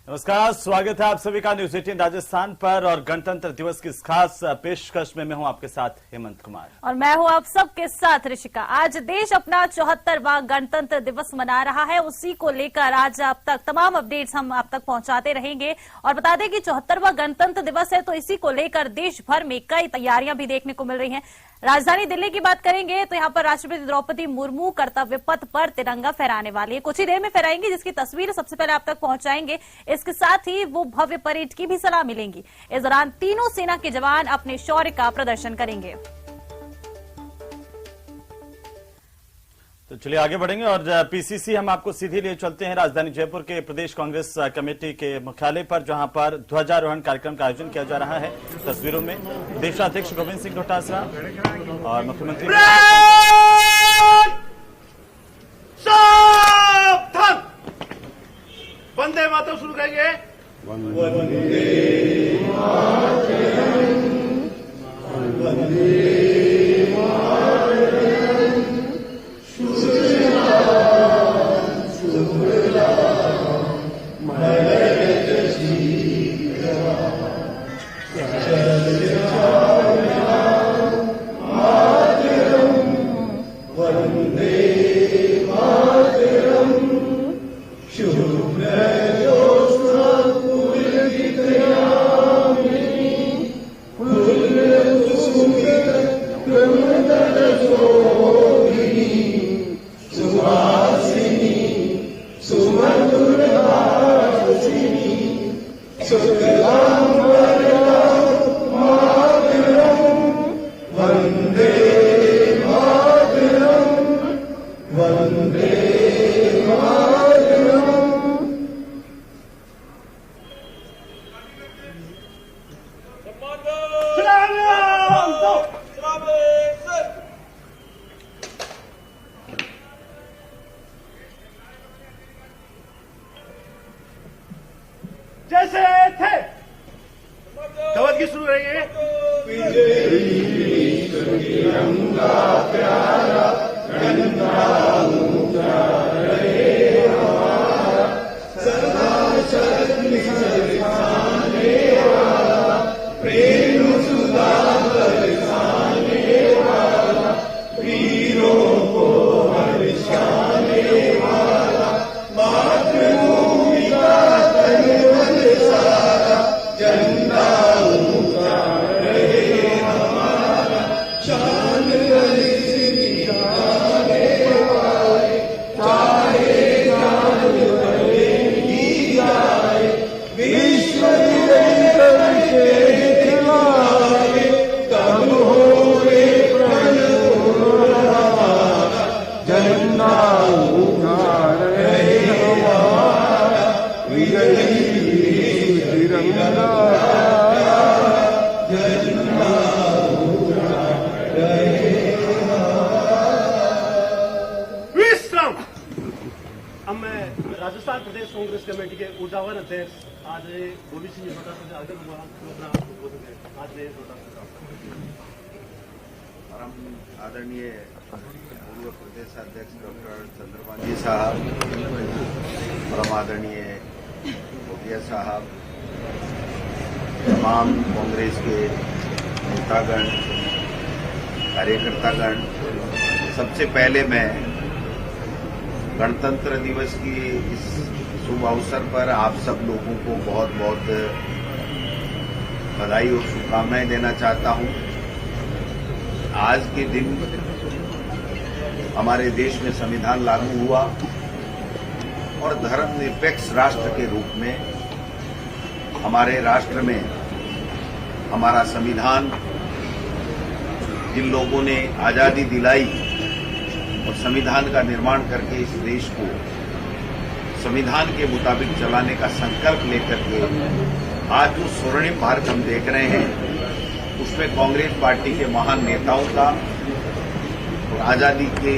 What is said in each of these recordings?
नमस्कार, स्वागत है आप सभी का न्यूज 18 राजस्थान पर। और गणतंत्र दिवस की इस खास पेशकश में मैं हूं आपके साथ हेमंत कुमार और मैं हूं आप सबके साथ ऋषिका। आज देश अपना 74वां गणतंत्र दिवस मना रहा है। उसी को लेकर आज अब तक तमाम अपडेट्स हम आप तक पहुंचाते रहेंगे। और बता दें कि 74वां गणतंत्र दिवस है, तो इसी को लेकर देश भर में कई तैयारियां भी देखने को मिल रही हैं। राजधानी दिल्ली की बात करेंगे तो यहां पर राष्ट्रपति द्रौपदी मुर्मू कर्तव्य पथ पर तिरंगा फहराने वाली है। कुछ ही देर में फहराएंगी, जिसकी तस्वीर सबसे पहले आप तक पहुंचाएंगे। इसके साथ ही वो भव्य परेड की भी सलाह मिलेंगी। इस दौरान तीनों सेना के जवान अपने शौर्य का प्रदर्शन करेंगे। तो चलिए आगे बढ़ेंगे और पीसीसी हम आपको सीधे लिए चलते हैं राजधानी जयपुर के प्रदेश कांग्रेस कमेटी के मुख्यालय पर, जहां पर ध्वजारोहण कार्यक्रम का आयोजन किया जा रहा है। तस्वीरों में प्रदेशाध्यक्ष गोविंद सिंह डोटासरा और मुख्यमंत्री वंदे मातरम शुरू करेंगे। जैसे थे धवत की शुरू रहेंगे। तिरंगा प्यारा गणतंत्र रहे हमारा, सदा शक्ति बरसाने वाला, प्रेम सुधा बरसाने वाला, वीरों को हर्षाने वाला, मातृभूमि का तन मन सारा, झंडा ऊंचा रहे हमारा, शान दिखाने वाले, चाहे जान बदलेगी जाए, विश्व निरंतर के खिलाए, तब होवे प्रण हमारा, झंडा ऊंचा रहे हमारा, विजयी तिरंगा झंडा ऊंचा रहे विश्राम। अब मैं राजस्थान प्रदेश कांग्रेस कमेटी के ऊर्जावान अध्यक्ष आज गोविंद सिंह डोटासरा से आगे आज परम आदरणीय पूर्व प्रदेश अध्यक्ष डॉक्टर चंद्रबाजी साहब, परम आदरणीय भोटिया साहब, तमाम कांग्रेस के नेतागण, कार्यकर्तागण, सबसे पहले मैं गणतंत्र दिवस की इस शुभ अवसर पर आप सब लोगों को बहुत बहुत बधाई और शुभकामनाएं देना चाहता हूं। आज के दिन हमारे देश में संविधान लागू हुआ और धर्मनिरपेक्ष राष्ट्र के रूप में हमारे राष्ट्र में हमारा संविधान जिन लोगों ने आजादी दिलाई और संविधान का निर्माण करके इस देश को संविधान के मुताबिक चलाने का संकल्प लेकर के आज जो स्वर्णिम भारत हम देख रहे हैं, उसमें कांग्रेस पार्टी के महान नेताओं का और आजादी के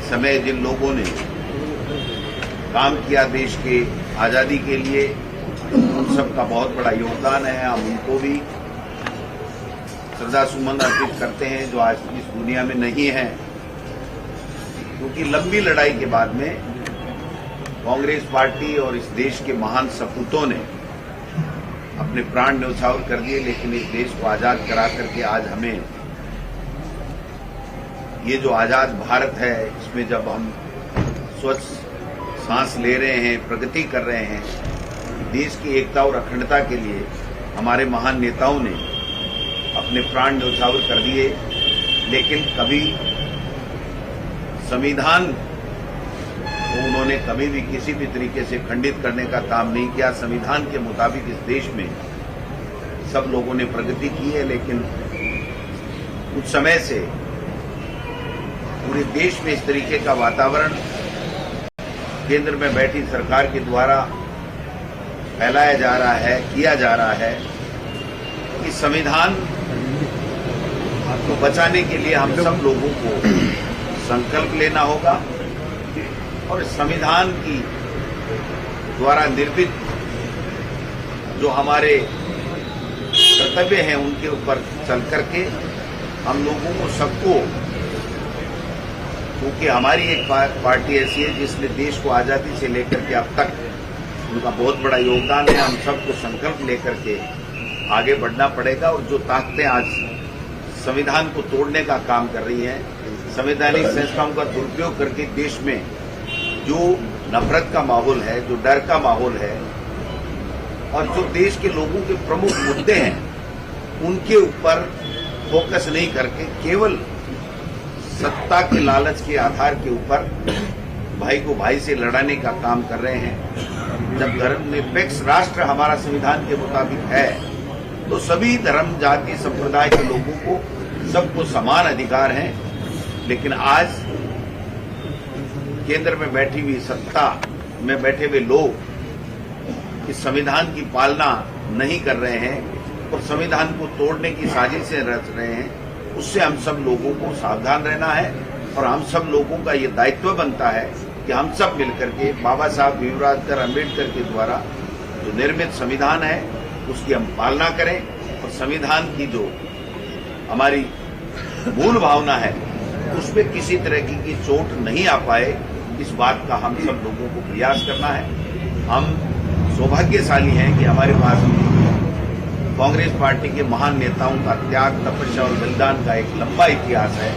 समय जिन लोगों ने काम किया देश के आजादी के लिए, उन सबका बहुत बड़ा योगदान है। हम उनको भी श्रद्धा सुमन अर्पित करते हैं जो आज इस दुनिया में नहीं है, क्योंकि लंबी लड़ाई के बाद में कांग्रेस पार्टी और इस देश के महान सपूतों ने अपने प्राण न्यौछावर कर दिए, लेकिन इस देश को आजाद करा करके आज हमें ये जो आजाद भारत है, इसमें जब हम स्वच्छ सांस ले रहे हैं, प्रगति कर रहे हैं, देश की एकता और अखंडता के लिए हमारे महान नेताओं ने अपने प्राण न्यौछावर कर दिए, लेकिन कभी संविधान को उन्होंने कभी भी किसी भी तरीके से खंडित करने का काम नहीं किया। संविधान के मुताबिक इस देश में सब लोगों ने प्रगति की है, लेकिन कुछ समय से पूरे देश में इस तरीके का वातावरण केंद्र में बैठी सरकार के द्वारा फैलाया जा रहा है, किया जा रहा है कि संविधान को बचाने के लिए हम सब लोगों को संकल्प लेना होगा और संविधान की द्वारा निर्मित जो हमारे कर्तव्य हैं उनके ऊपर चल करके हम लोगों को सबको, क्योंकि हमारी एक पार्टी ऐसी है जिसने देश को आजादी से लेकर के अब तक उनका बहुत बड़ा योगदान है, हम सबको संकल्प लेकर के आगे बढ़ना पड़ेगा। और जो ताकतें आज संविधान को तोड़ने का काम कर रही हैं, संवैधानिक संस्थाओं का दुरुपयोग करके देश में जो नफरत का माहौल है, जो डर का माहौल है और जो देश के लोगों के प्रमुख मुद्दे हैं, उनके ऊपर फोकस नहीं करके केवल सत्ता के लालच के आधार के ऊपर भाई को भाई से लड़ाने का काम कर रहे हैं। जब धर्मनिरपेक्ष राष्ट्र हमारा संविधान के मुताबिक है तो सभी धर्म, जाति, संप्रदाय के लोगों को सबको समान अधिकार हैं, लेकिन आज केंद्र में बैठी हुई सत्ता में बैठे हुए लोग इस संविधान की पालना नहीं कर रहे हैं और संविधान को तोड़ने की साजिशें रच रहे हैं। उससे हम सब लोगों को सावधान रहना है और हम सब लोगों का ये दायित्व बनता है कि हम सब मिलकर के बाबा साहब भीमराव अम्बेडकर के द्वारा जो निर्मित संविधान है उसकी हम पालना करें और संविधान की जो हमारी मूल भावना है उसमें किसी तरह की चोट नहीं आ पाए, इस बात का हम सब लोगों को प्रयास करना है। हम सौभाग्यशाली हैं कि हमारे पास कांग्रेस पार्टी के महान नेताओं का त्याग, तपस्या और बलिदान का एक लंबा इतिहास है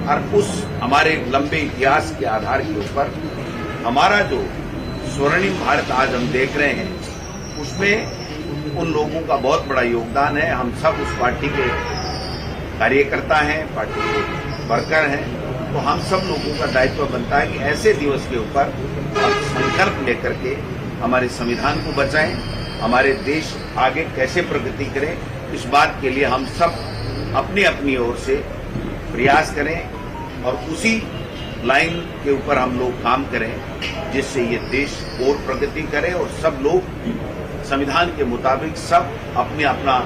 और उस हमारे लंबे इतिहास के आधार के ऊपर हमारा जो स्वर्णिम भारत आज हम देख रहे हैं उसमें उन लोगों का बहुत बड़ा योगदान है। हम सब उस पार्टी के कार्यकर्ता हैं, पार्टी के वर्कर हैं, तो हम सब लोगों का दायित्व बनता है कि ऐसे दिवस के ऊपर हम संकल्प लेकर के हमारे संविधान को बचाएं, हमारे देश आगे कैसे प्रगति करे, इस बात के लिए हम सब अपनी अपनी ओर से प्रयास करें और उसी लाइन के ऊपर हम लोग काम करें जिससे ये देश और प्रगति करे और सब लोग संविधान के मुताबिक सब अपने अपना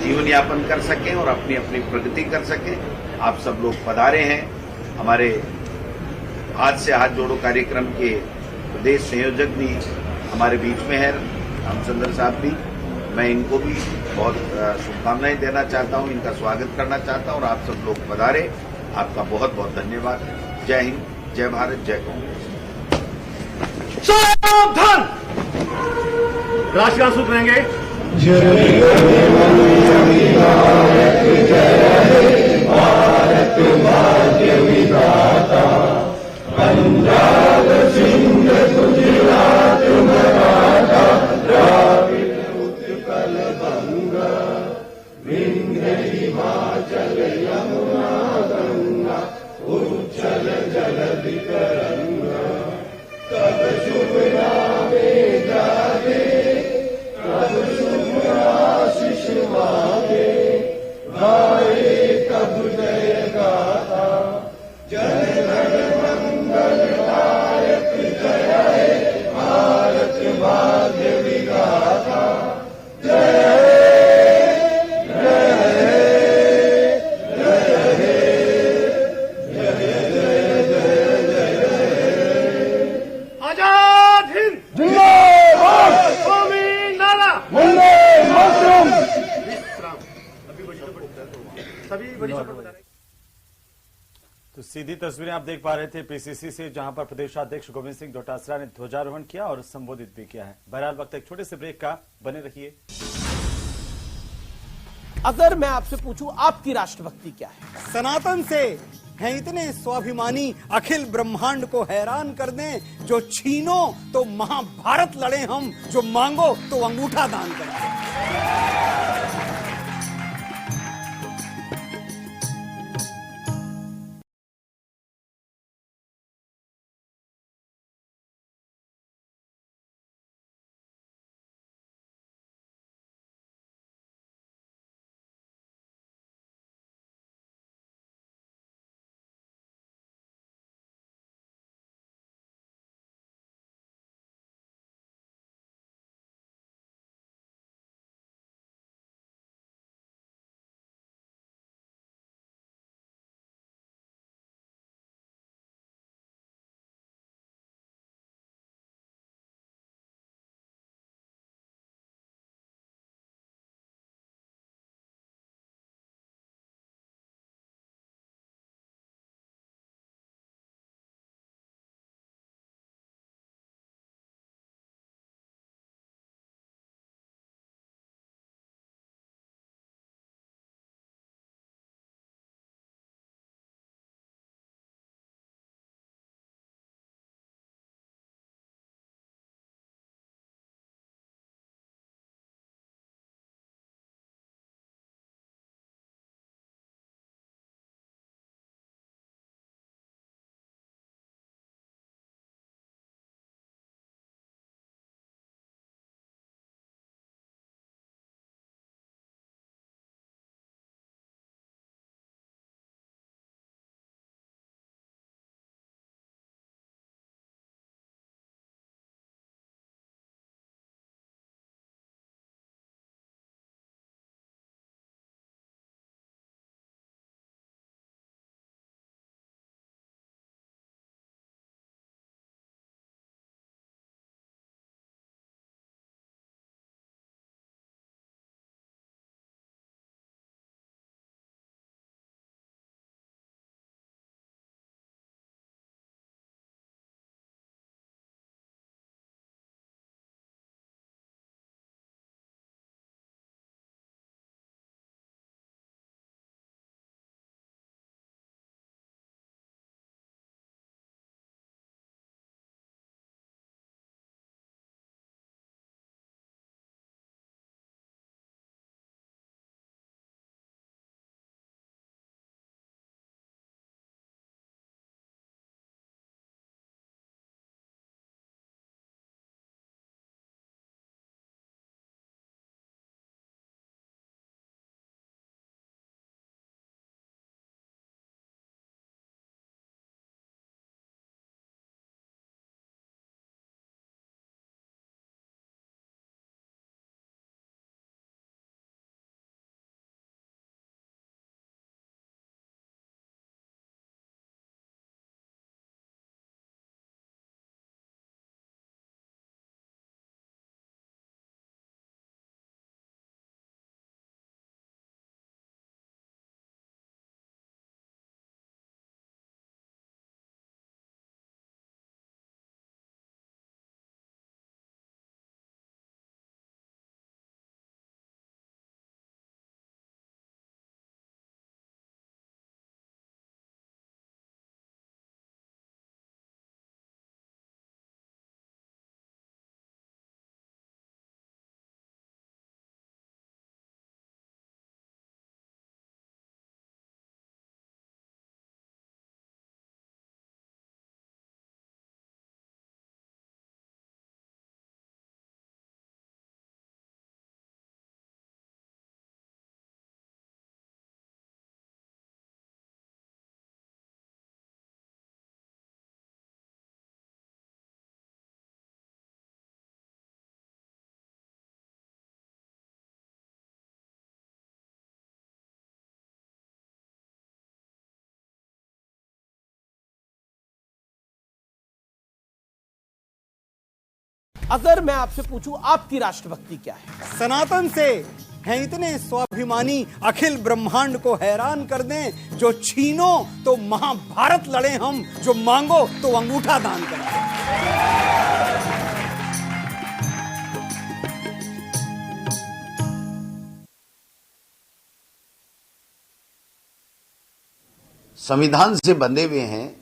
जीवन यापन कर सकें और अपनी अपनी प्रगति कर सकें। आप सब लोग पधारे हैं। हमारे हाथ से हाथ जोड़ो कार्यक्रम के प्रदेश संयोजक भी हमारे बीच में है, रामचंद्र साहब भी। मैं इनको भी बहुत शुभकामनाएं देना चाहता हूं, इनका स्वागत करना चाहता हूं और आप सब लोग पधारे, आपका बहुत बहुत धन्यवाद। जय हिंद, जय भारत, जय कांग्रेस। सावधान! राष्ट्रगान सुनेंगे। भारत भाग्य विधाता, पंजाब सिंध गुजरात मराठा, द्राविड़ उत्कल बंगा, विंध्य हिमाचल यमुना गंगा, उच्चल जलधि तरंगा। कब शुभ नामे जागे, कब शुभ आशीष मांगे, गाए सीधी तस्वीरें आप देख पा रहे थे पीसीसी से, जहां पर प्रदेशाध्यक्ष गोविंद सिंह डोटासरा ने ध्वजारोहण किया और संबोधित भी किया है। बहरहाल वक्त एक छोटे से ब्रेक का, बने रहिए। अगर मैं आपसे पूछूं आपकी राष्ट्रभक्ति क्या है? सनातन से हैं इतने स्वाभिमानी, अखिल ब्रह्मांड को हैरान कर दें। जो छीनो तो महाभारत लड़े हम, जो मांगो तो अंगूठा दान करें। अगर मैं आपसे पूछूं आपकी राष्ट्रभक्ति क्या है? सनातन से हैं इतने स्वाभिमानी अखिल ब्रह्मांड को हैरान कर दें, जो छीनो तो महाभारत लड़े हम, जो मांगो तो अंगूठा दान करें। संविधान से बंधे हुए हैं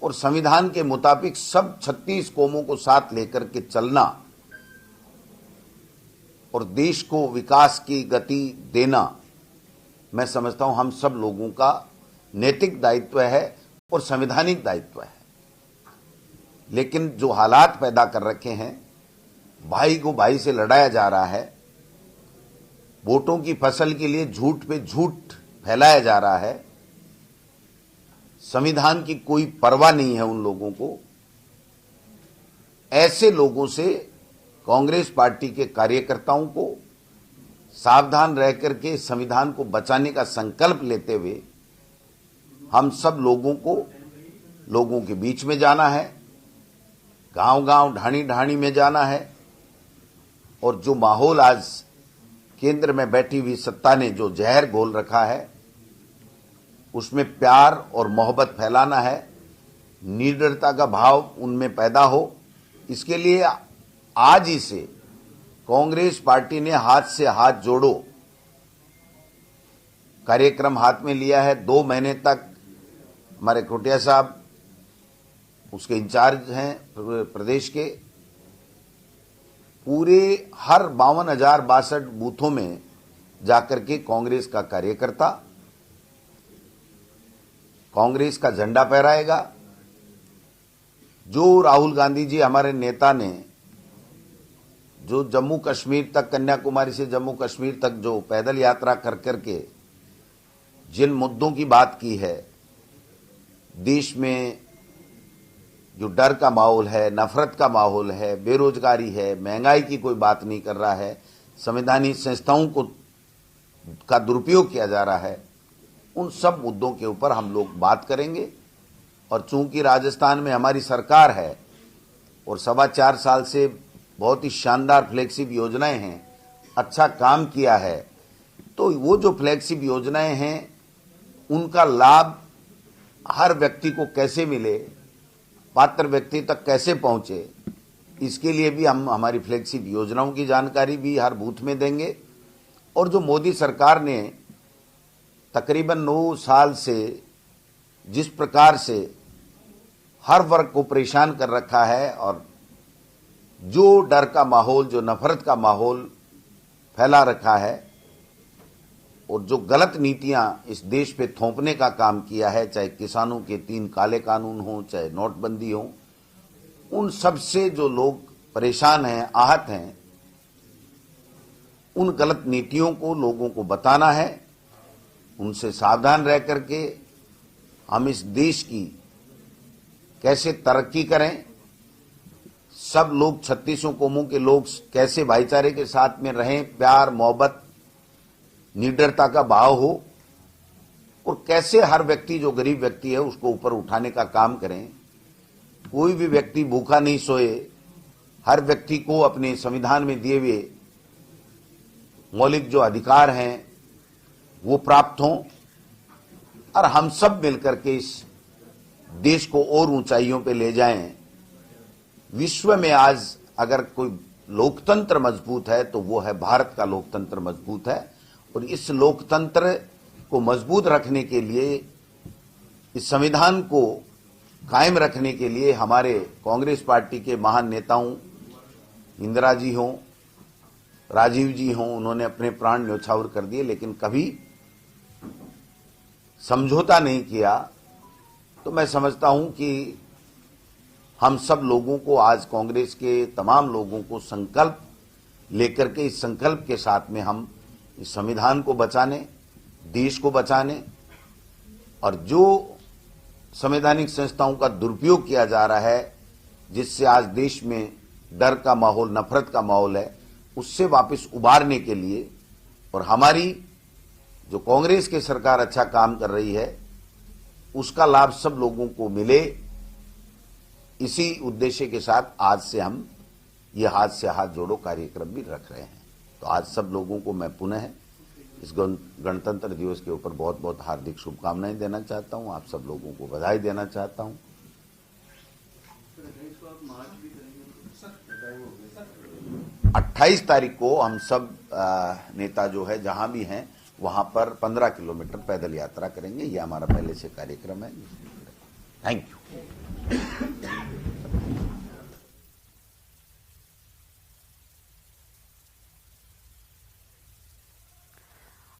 और संविधान के मुताबिक सब 36 कौमों को साथ लेकर के चलना और देश को विकास की गति देना, मैं समझता हूं हम सब लोगों का नैतिक दायित्व है और संवैधानिक दायित्व है। लेकिन जो हालात पैदा कर रखे हैं, भाई को भाई से लड़ाया जा रहा है, वोटों की फसल के लिए झूठ पे झूठ फैलाया जा रहा है, संविधान की कोई परवाह नहीं है उन लोगों को। ऐसे लोगों से कांग्रेस पार्टी के कार्यकर्ताओं को सावधान रह करके संविधान को बचाने का संकल्प लेते हुए हम सब लोगों को लोगों के बीच में जाना है, गांव-गांव, ढाणी-ढाणी में जाना है। और जो माहौल आज केंद्र में बैठी हुई सत्ता ने जो जहर घोल रखा है, उसमें प्यार और मोहब्बत फैलाना है, निडरता का भाव उनमें पैदा हो। इसके लिए आज ही से कांग्रेस पार्टी ने हाथ से हाथ जोड़ो कार्यक्रम हाथ में लिया है। 2 महीने तक हमारे कोटिया साहब उसके इंचार्ज हैं प्रदेश के, पूरे हर 52,062 बूथों में जाकर के कांग्रेस का कार्यकर्ता कांग्रेस का झंडा फहराएगा। जो राहुल गांधी जी हमारे नेता ने जो जम्मू कश्मीर तक, कन्याकुमारी से जम्मू कश्मीर तक जो पैदल यात्रा कर करके जिन मुद्दों की बात की है, देश में जो डर का माहौल है, नफरत का माहौल है, बेरोजगारी है, महंगाई की कोई बात नहीं कर रहा है, संवैधानिक संस्थाओं को का दुरुपयोग किया जा रहा है, उन सब मुद्दों के ऊपर हम लोग बात करेंगे। और चूंकि राजस्थान में हमारी सरकार है और 4.25 साल से बहुत ही शानदार फ्लैगशिप योजनाएं हैं, अच्छा काम किया है, तो वो जो फ्लैगशिप योजनाएं हैं उनका लाभ हर व्यक्ति को कैसे मिले, पात्र व्यक्ति तक कैसे पहुंचे, इसके लिए भी हम हमारी फ्लैगशिप योजनाओं की जानकारी भी हर बूथ में देंगे। और जो मोदी सरकार ने तकरीबन 9 साल से जिस प्रकार से हर वर्ग को परेशान कर रखा है और जो डर का माहौल, जो नफरत का माहौल फैला रखा है और जो गलत नीतियां इस देश पे थोपने का काम किया है, चाहे किसानों के 3 काले कानून हो, चाहे नोटबंदी हो, उन सब से जो लोग परेशान हैं, आहत हैं, उन गलत नीतियों को लोगों को बताना है, उनसे सावधान रह करके हम इस देश की कैसे तरक्की करें, सब लोग 36 कौमों के लोग कैसे भाईचारे के साथ में रहें, प्यार मोहब्बत निडरता का भाव हो, और कैसे हर व्यक्ति जो गरीब व्यक्ति है उसको ऊपर उठाने का काम करें। कोई भी व्यक्ति भूखा नहीं सोए, हर व्यक्ति को अपने संविधान में दिए हुए मौलिक जो अधिकार हैं वो प्राप्त हों और हम सब मिलकर के इस देश को और ऊंचाइयों पे ले जाएं। विश्व में आज अगर कोई लोकतंत्र मजबूत है तो वो है भारत का लोकतंत्र मजबूत है, और इस लोकतंत्र को मजबूत रखने के लिए, इस संविधान को कायम रखने के लिए हमारे कांग्रेस पार्टी के महान नेताओं, इंदिरा जी हों, राजीव जी हों, उन्होंने अपने प्राण न्यौछावर कर दिए लेकिन कभी समझौता नहीं किया। तो मैं समझता हूं कि हम सब लोगों को आज कांग्रेस के तमाम लोगों को संकल्प लेकर के इस संकल्प के साथ में हम इस संविधान को बचाने, देश को बचाने, और जो संवैधानिक संस्थाओं का दुरुपयोग किया जा रहा है जिससे आज देश में डर का माहौल, नफरत का माहौल है, उससे वापस उबारने के लिए, और हमारी जो कांग्रेस की सरकार अच्छा काम कर रही है उसका लाभ सब लोगों को मिले, इसी उद्देश्य के साथ आज से हम ये हाथ से हाथ जोड़ो कार्यक्रम भी रख रहे हैं। तो आज सब लोगों को मैं पुनः इस गणतंत्र दिवस के ऊपर बहुत बहुत हार्दिक शुभकामनाएं देना चाहता हूं। आप सब लोगों को बधाई देना चाहता हूं। 28 तारीख को हम सब नेता जो है जहां भी हैं वहां पर 15 किलोमीटर पैदल यात्रा करेंगे। ये हमारा पहले से कार्यक्रम है। Thank you.